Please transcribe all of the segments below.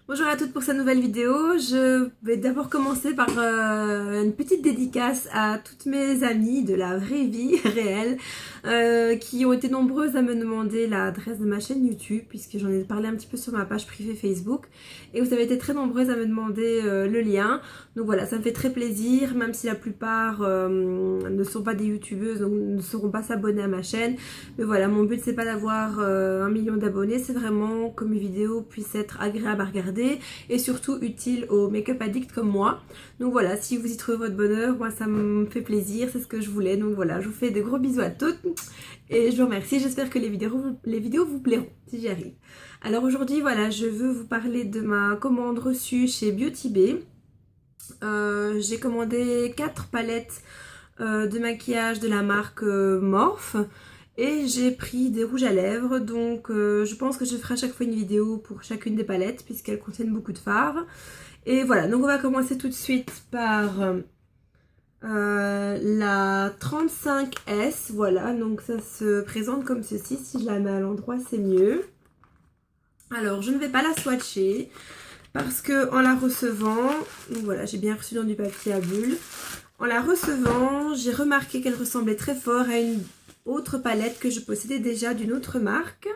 Bonjour à toutes pour cette nouvelle vidéo. Je vais d'abord commencer par une petite dédicace à toutes mes amies de la vraie vie réelle qui ont été nombreuses à me demander l'adresse de ma chaîne YouTube puisque j'en ai parlé un petit peu sur ma page privée Facebook et vous avez été très nombreuses à me demander le lien. Donc voilà, ça me fait très plaisir même si la plupart ne sont pas des youtubeuses donc ne sauront pas s'abonner à ma chaîne. Mais voilà, mon but c'est pas d'avoir 1 million d'abonnés, c'est vraiment que mes vidéos puissent être agréables à regarder et surtout utile aux make-up addicts comme moi. Donc voilà, si vous y trouvez votre bonheur, moi ça me fait plaisir, c'est ce que je voulais. Donc voilà, je vous fais de gros bisous à toutes et je vous remercie. J'espère que les vidéos vous plairont si j'y arrive. Alors aujourd'hui, voilà, je veux vous parler de ma commande reçue chez Beauty Bay. J'ai commandé 4 palettes de maquillage de la marque Morphe. Et j'ai pris des rouges à lèvres, donc je pense que je ferai à chaque fois une vidéo pour chacune des palettes puisqu'elles contiennent beaucoup de fard. Et voilà, donc on va commencer tout de suite par la 35S, voilà, donc ça se présente comme ceci, si je la mets à l'endroit c'est mieux. Alors je ne vais pas la swatcher parce que en la recevant, donc voilà, j'ai bien reçu dans du papier à bulles. En la recevant, j'ai remarqué qu'elle ressemblait très fort à une autre palette que je possédais déjà d'une autre marque.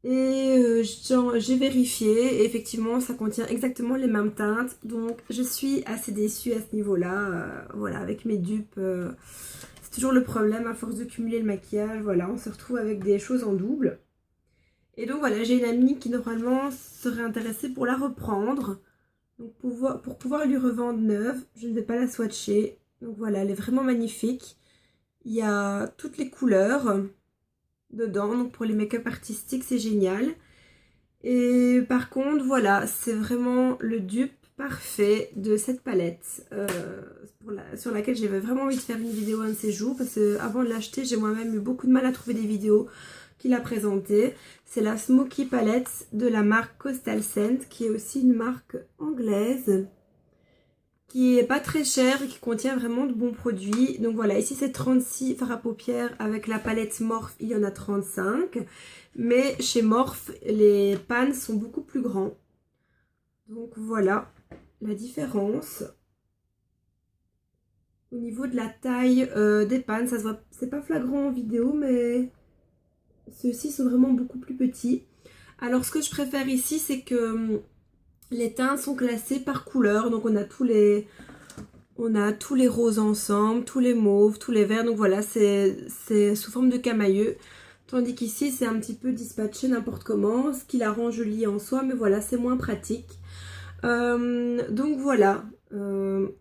Et j'ai vérifié et effectivement ça contient exactement les mêmes teintes. Donc je suis assez déçue à ce niveau-là. Voilà, avec mes dupes, c'est toujours le problème à force de cumuler le maquillage. Voilà, on se retrouve avec des choses en double. Et donc voilà, j'ai une amie qui normalement serait intéressée pour la reprendre. Donc pour pouvoir lui revendre neuve, je ne vais pas la swatcher. Donc voilà, elle est vraiment magnifique. Il y a toutes les couleurs dedans, donc pour les make-up artistiques c'est génial. Et par contre voilà, c'est vraiment le dupe parfait de cette palette sur laquelle j'avais vraiment envie de faire une vidéo un de ces jours parce que avant de l'acheter j'ai moi-même eu beaucoup de mal à trouver des vidéos qui la présentaient. C'est la Smoky Palette de la marque Coastal Scent qui est aussi une marque anglaise qui est pas très chère et qui contient vraiment de bons produits. Donc voilà, ici c'est 36 fards à paupières avec la palette Morphe, il y en a 35. Mais chez Morphe, les pans sont beaucoup plus grands. Donc voilà la différence. Au niveau de la taille des pans, ça se voit, c'est pas flagrant en vidéo, mais ceux-ci sont vraiment beaucoup plus petits. Alors ce que je préfère ici, c'est que les teintes sont classées par couleur. Donc on a tous les roses ensemble, tous les mauves, tous les verts. Donc voilà, c'est sous forme de camailleux. Tandis qu'ici, c'est un petit peu dispatché n'importe comment, ce qui la rend jolie en soi. Mais voilà, c'est moins pratique. Donc voilà. Moi,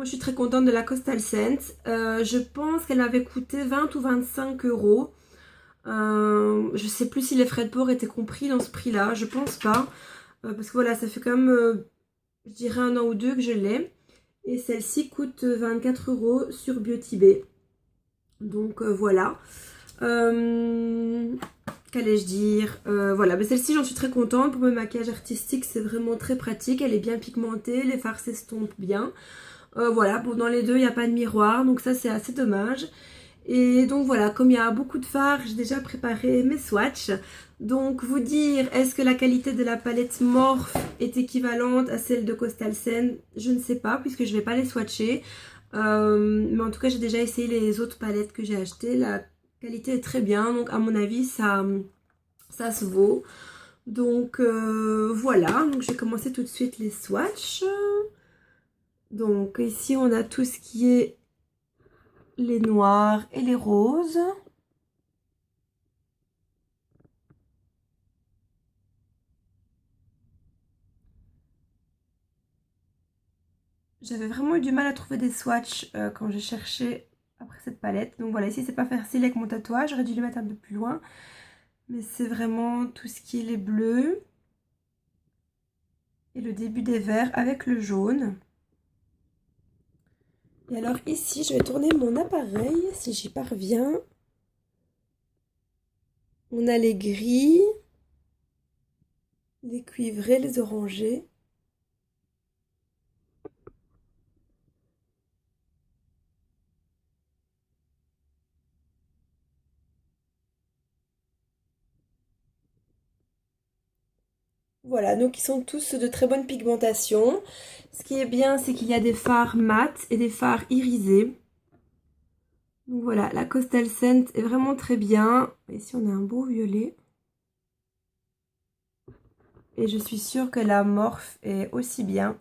je suis très contente de la Coastal Scent. Je pense qu'elle m'avait coûté 20 ou 25 euros. Je sais plus si les frais de port étaient compris dans ce prix-là. Je pense pas. Parce que voilà, ça fait quand même, je dirais, 1 an ou 2 que je l'ai. Et celle-ci coûte 24 euros sur Beauty Bay. Donc voilà. Qu'allais-je dire voilà, mais celle-ci j'en suis très contente. Pour mes maquillages artistiques, c'est vraiment très pratique. Elle est bien pigmentée, les fards s'estompent bien. Voilà, bon, dans les deux, il n'y a pas de miroir. Donc ça, c'est assez dommage. Et donc voilà, comme il y a beaucoup de fards, j'ai déjà préparé mes swatchs. Donc vous dire, est-ce que la qualité de la palette Morphe est équivalente à celle de Coastal Scent? Je ne sais pas, puisque je ne vais pas les swatcher. Mais en tout cas, j'ai déjà essayé les autres palettes que j'ai achetées. La qualité est très bien, donc à mon avis, ça se vaut. Donc voilà, donc je vais commencer tout de suite les swatchs. Donc ici, on a tout ce qui est les noirs et les roses. J'avais vraiment eu du mal à trouver des swatchs quand j'ai cherché après cette palette. Donc voilà, ici c'est pas facile avec mon tatouage, j'aurais dû le mettre un peu plus loin. Mais c'est vraiment tout ce qui est les bleus et le début des verts avec le jaune. Et alors ici, je vais tourner mon appareil si j'y parviens. On a les gris, les cuivrés, les orangés. Voilà, donc ils sont tous de très bonne pigmentation. Ce qui est bien, c'est qu'il y a des fards mat et des fards irisés. Donc voilà, la Coastal Scent est vraiment très bien. Ici, on a un beau violet. Et je suis sûre que la Morphe est aussi bien.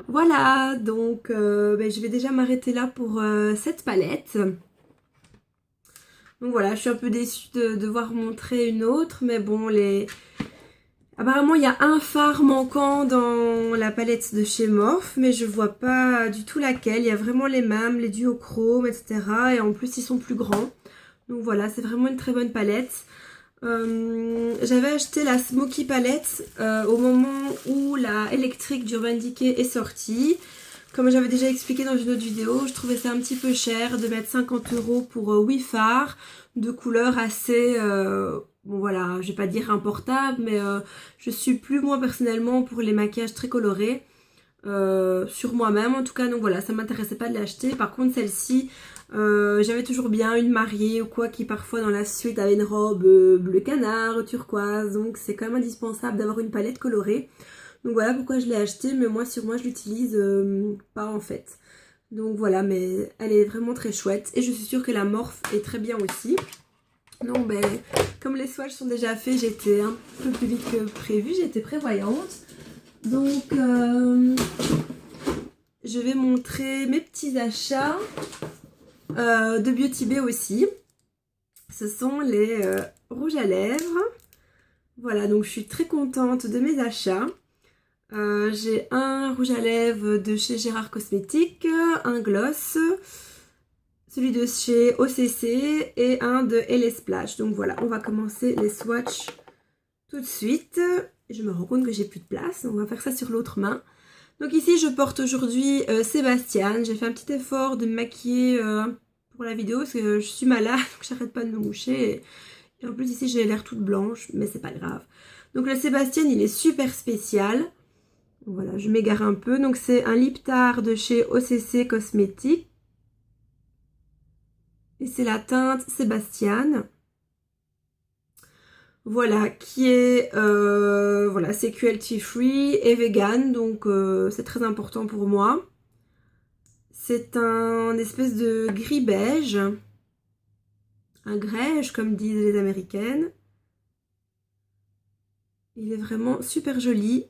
Voilà, donc je vais déjà m'arrêter là pour cette palette. Donc voilà, je suis un peu déçue de devoir montrer une autre, mais bon, apparemment il y a un fard manquant dans la palette de chez Morphe, mais je vois pas du tout laquelle. Il y a vraiment les mêmes, les duochromes, etc. Et en plus ils sont plus grands. Donc voilà, c'est vraiment une très bonne palette. J'avais acheté la Smoky Palette au moment où la électrique d'Urban Decay est sortie. Comme j'avais déjà expliqué dans une autre vidéo, je trouvais ça un petit peu cher de mettre 50 € pour 8 fards de couleurs assez, bon voilà, je vais pas dire importables, mais je suis plus moi personnellement pour les maquillages très colorés. Sur moi-même en tout cas, donc voilà, ça m'intéressait pas de l'acheter. Par contre celle-ci, j'avais toujours bien une mariée ou quoi qui parfois dans la suite avait une robe bleu canard, turquoise, donc c'est quand même indispensable d'avoir une palette colorée. Donc voilà pourquoi je l'ai achetée, mais moi sur moi je l'utilise pas en fait. Donc voilà, mais elle est vraiment très chouette et je suis sûre que la Morphe est très bien aussi. Donc comme les swatchs sont déjà faits, j'étais un peu plus vite que prévu, j'étais prévoyante. Donc je vais montrer mes petits achats de Beauty Bay aussi. Ce sont les rouges à lèvres. Voilà, donc je suis très contente de mes achats. J'ai un rouge à lèvres de chez Gérard Cosmétiques, un gloss, celui de chez OCC et un de LA Splash. Donc voilà, on va commencer les swatchs tout de suite. Je me rends compte que j'ai plus de place, on va faire ça sur l'autre main. Donc ici je porte aujourd'hui Sébastien. J'ai fait un petit effort de me maquiller pour la vidéo parce que je suis malade, donc j'arrête pas de me moucher. Et en plus ici j'ai l'air toute blanche, mais c'est pas grave. Donc le Sébastien il est super spécial. Voilà, je m'égare un peu. Donc c'est un lip tart de chez OCC Cosmétiques. Et c'est la teinte Sébastien. Voilà, qui est voilà, c'est cruelty free et vegan, donc c'est très important pour moi. C'est un espèce de gris beige, un grège comme disent les Américaines. Il est vraiment super joli,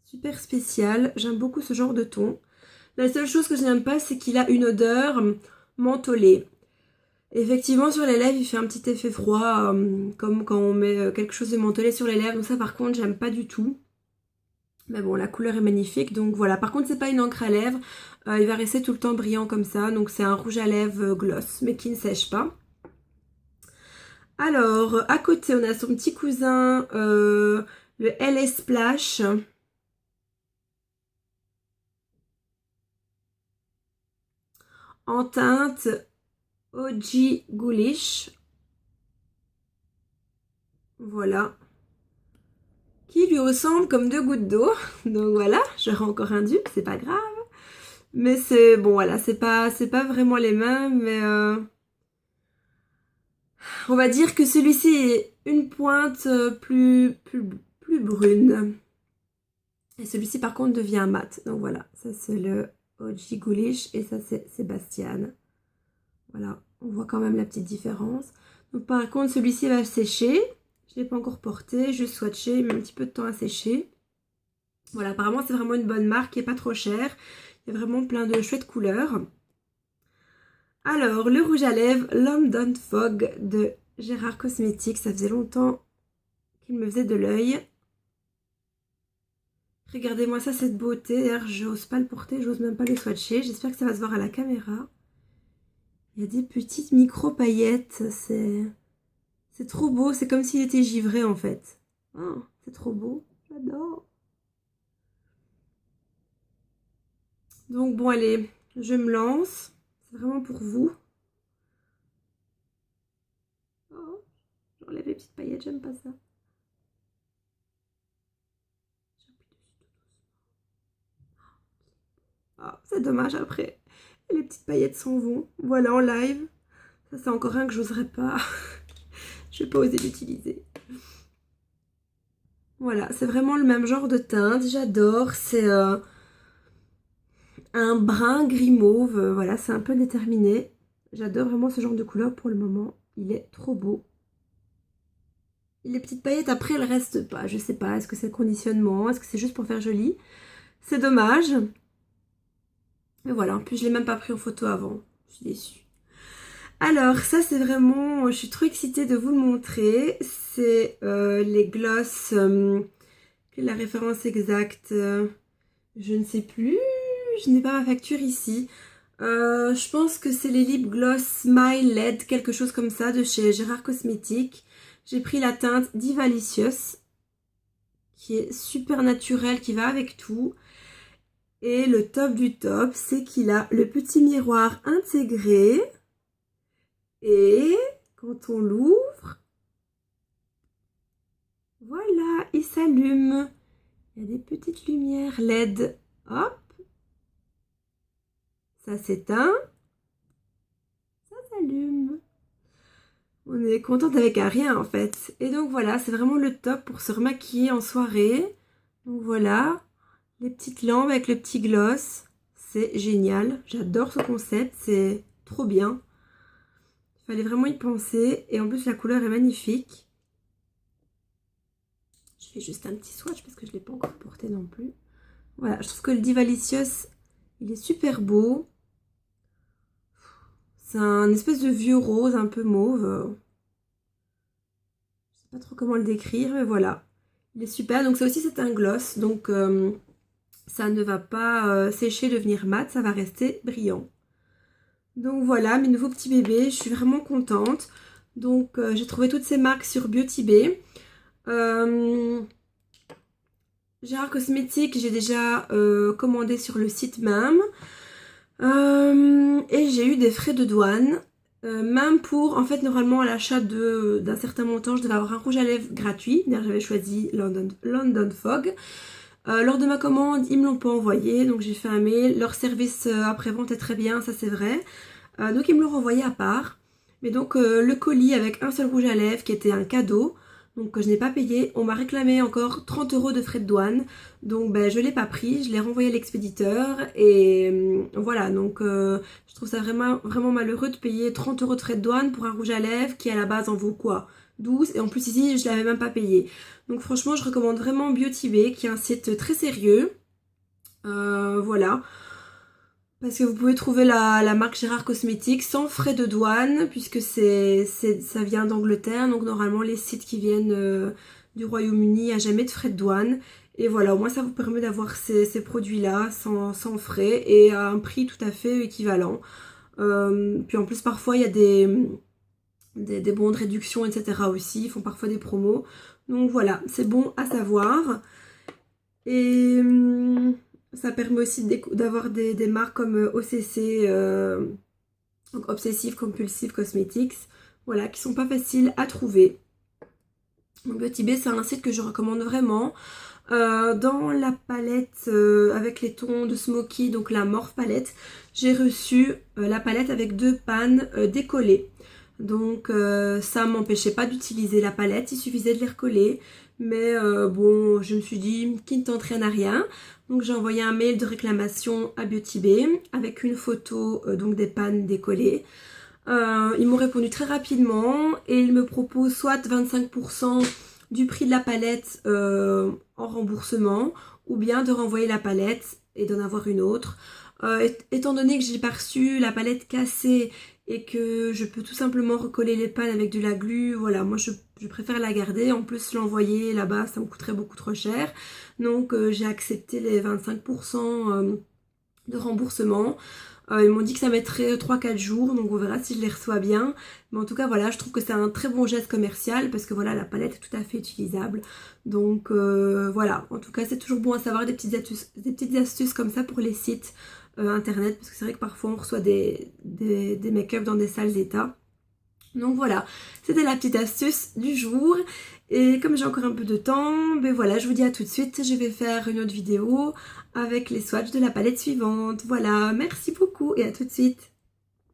super spécial. J'aime beaucoup ce genre de ton. La seule chose que je n'aime pas, c'est qu'il a une odeur mentholée. Effectivement, sur les lèvres, il fait un petit effet froid, comme quand on met quelque chose de mentholé sur les lèvres. Donc ça, par contre, j'aime pas du tout. Mais bon, la couleur est magnifique, donc voilà. Par contre, c'est pas une encre à lèvres. Il va rester tout le temps brillant comme ça. Donc c'est un rouge à lèvres gloss, mais qui ne sèche pas. Alors, à côté, on a son petit cousin, le LA Splash. En teinte OG Ghoulish. Voilà. Qui lui ressemble comme deux gouttes d'eau. Donc voilà, j'aurai encore un dupe, c'est pas grave. Mais c'est bon, voilà, c'est pas vraiment les mêmes, mais on va dire que celui-ci est une pointe plus brune. Et celui-ci par contre devient mat. Donc voilà, ça c'est le OG Ghoulish et ça c'est Sébastien. Voilà, on voit quand même la petite différence. Donc par contre celui-ci va sécher. Je ne l'ai pas encore porté, juste swatché, il met un petit peu de temps à sécher. Voilà, apparemment c'est vraiment une bonne marque qui est pas trop chère. Il y a vraiment plein de chouettes couleurs. Alors, le rouge à lèvres London Fog de Gérard Cosmétiques. Ça faisait longtemps qu'il me faisait de l'œil. Regardez-moi ça, cette beauté. D'ailleurs, j'ose pas le porter, j'ose même pas le swatcher. J'espère que ça va se voir à la caméra. Il y a des petites micro-paillettes. C'est trop beau. C'est comme s'il était givré en fait. Oh, c'est trop beau. J'adore. Donc bon, allez, je me lance. C'est vraiment pour vous. Oh, j'enlève les petites paillettes, j'aime pas ça. Oh, c'est dommage après. Et les petites paillettes s'en vont. Voilà, en live. Ça, c'est encore un que j'oserais pas. Je vais pas oser l'utiliser. Voilà, c'est vraiment le même genre de teinte. J'adore. C'est un brun gris mauve. Voilà, c'est un peu déterminé. J'adore vraiment ce genre de couleur pour le moment. Il est trop beau. Les petites paillettes, après, elles restent pas. Je sais pas, est-ce que c'est le conditionnement? Est-ce que c'est juste pour faire joli? C'est dommage. Mais voilà, en plus, je l'ai même pas pris en photo avant. Je suis déçue. Alors, ça, c'est vraiment... Je suis trop excitée de vous le montrer. C'est les gloss... la référence exacte, je ne sais plus. Je n'ai pas ma facture ici. Je pense que c'est les lip gloss Smile LED, quelque chose comme ça, de chez Gérard Cosmétiques. J'ai pris la teinte Divalicious, qui est super naturelle, qui va avec tout. Et le top du top, c'est qu'il a le petit miroir intégré. Et quand on l'ouvre, voilà, il s'allume. Il y a des petites lumières LED. Hop. Ça s'éteint. Ça s'allume. On est contente avec un rien en fait. Et donc voilà, c'est vraiment le top pour se remaquiller en soirée. Donc voilà, les petites lampes avec le petit gloss. C'est génial. J'adore ce concept, c'est trop bien. Il fallait vraiment y penser. Et en plus, la couleur est magnifique. Je fais juste un petit swatch parce que je ne l'ai pas encore porté non plus. Voilà, je trouve que le Divalicious, il est super beau. C'est un espèce de vieux rose un peu mauve. Je sais pas trop comment le décrire, mais voilà. Il est super. Donc ça aussi, c'est un gloss. Donc ça ne va pas sécher, devenir mat. Ça va rester brillant. Donc voilà, mes nouveaux petits bébés. Je suis vraiment contente. Donc j'ai trouvé toutes ces marques sur Beauty Bay. Gérard Cosmétiques, j'ai déjà commandé sur le site même. Et j'ai eu des frais de douane. Même pour, en fait, normalement à l'achat d'un certain montant, je devais avoir un rouge à lèvres gratuit. D'ailleurs, j'avais choisi London Fog. Lors de ma commande, ils me l'ont pas envoyé, donc j'ai fait un mail. Leur service après-vente est très bien, ça c'est vrai. Donc ils me l'ont renvoyé à part. Mais donc le colis avec un seul rouge à lèvres qui était un cadeau, donc je n'ai pas payé. On m'a réclamé encore 30 € de frais de douane. Donc ben, je ne l'ai pas pris, je l'ai renvoyé à l'expéditeur. Et voilà, donc je trouve ça vraiment, vraiment malheureux de payer 30 € de frais de douane pour un rouge à lèvres qui à la base en vaut quoi, 12. Et en plus ici, je ne l'avais même pas payé. Donc franchement, je recommande vraiment Beauty Bay, qui est un site très sérieux. Voilà. Parce que vous pouvez trouver la marque Gérard Cosmétiques sans frais de douane, puisque ça vient d'Angleterre. Donc normalement, les sites qui viennent du Royaume-Uni, il n'y a jamais de frais de douane. Et voilà, au moins ça vous permet d'avoir ces produits-là sans frais et à un prix tout à fait équivalent. Puis en plus, parfois, il y a des bons de réduction, etc. aussi. Ils font parfois des promos. Donc voilà, c'est bon à savoir. Et ça permet aussi d'avoir des marques comme OCC, donc Obsessive Compulsive Cosmetics, voilà, qui sont pas faciles à trouver. Donc Beauty Bay, c'est un site que je recommande vraiment. Dans la palette avec les tons de Smoky, donc la Morph palette, j'ai reçu la palette avec 2 pannes décollées. Donc ça m'empêchait pas d'utiliser la palette, il suffisait de les recoller. Mais bon, je me suis dit, qui ne tente rien à rien. Donc j'ai envoyé un mail de réclamation à Beauty Bay avec une photo donc des pannes décollées. Ils m'ont répondu très rapidement et ils me proposent soit 25% du prix de la palette en remboursement, ou bien de renvoyer la palette et d'en avoir une autre. Étant donné que j'ai pas reçu la palette cassée et que je peux tout simplement recoller les pannes avec de la glu, voilà, moi je préfère la garder. En plus l'envoyer là-bas, ça me coûterait beaucoup trop cher. Donc j'ai accepté les 25% de remboursement. Ils m'ont dit que ça mettrait 3-4 jours, donc on verra si je les reçois bien. Mais en tout cas, voilà, je trouve que c'est un très bon geste commercial parce que voilà, la palette est tout à fait utilisable. Donc voilà, en tout cas, c'est toujours bon à savoir des petites astuces comme ça pour les sites internet, parce que c'est vrai que parfois on reçoit des make-up dans des sales états. Donc voilà, c'était la petite astuce du jour. Et comme j'ai encore un peu de temps, ben voilà, je vous dis à tout de suite. Je vais faire une autre vidéo avec les swatchs de la palette suivante. Voilà, merci beaucoup et à tout de suite.